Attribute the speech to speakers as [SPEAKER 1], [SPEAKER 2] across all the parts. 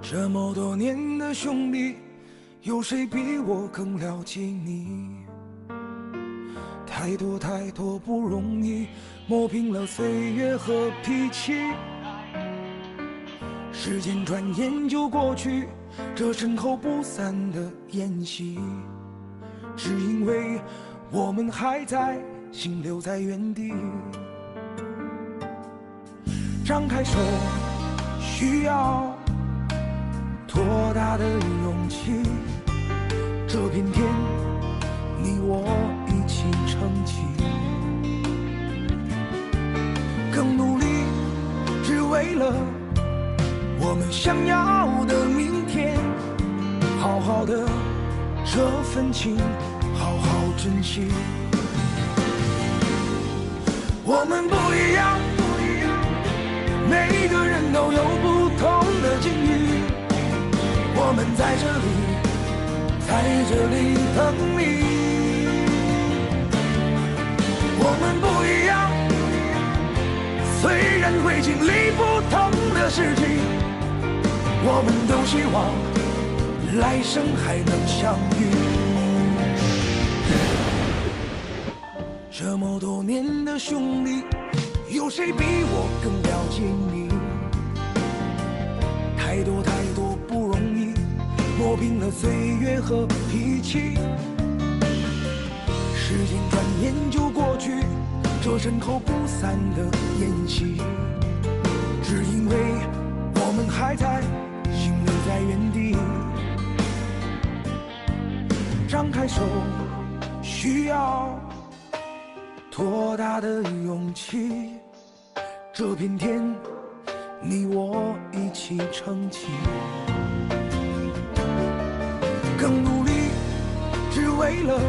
[SPEAKER 1] 这么多年的兄弟，有谁比我更了解你？太多太多不容易，磨平了岁月和脾气。时间转眼就过去，这身后不散的宴席，只因为我们还在，心留在原地。张开手，需要多大的勇气？这片天，你我一起撑起。更努力，只为了我们想要的明天。好好的这份情，好好珍惜。我们不一样，每个人都有不同的境遇。我们在这里等你。我们不一样，虽然会经历不同的事情，我们都希望来生还能相遇。这么多年的兄弟，有谁比我更了解你？太多太多不容易，磨平了岁月和脾气。时间转眼就过去，这身后不散的宴席，只因为我们还在，心留在原地。张开手，需要多大的勇气？这片天，你我一起撑起。更努力，只为了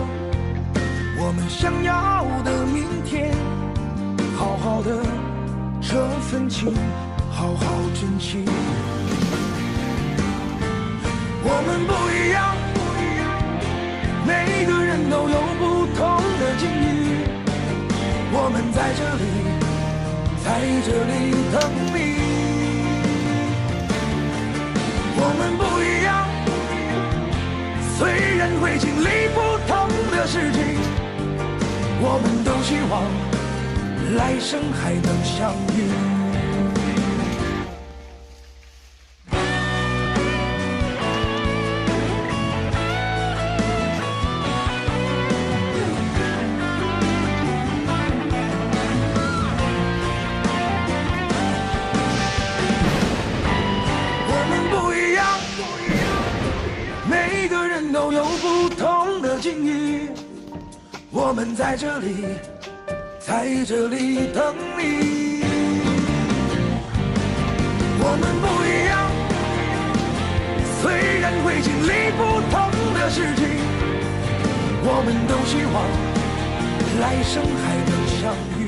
[SPEAKER 1] 我们想要的明天。好好的这份情，好好珍惜。我们不一样，每个人都有不同的境遇。我们在这里等你。我们不一样，虽然会经历不同的事情，我们都希望来生还能相遇。都有不同的境遇，我们在这里等你。我们不一样，虽然会经历不同的事情，我们都希望来生还能相遇。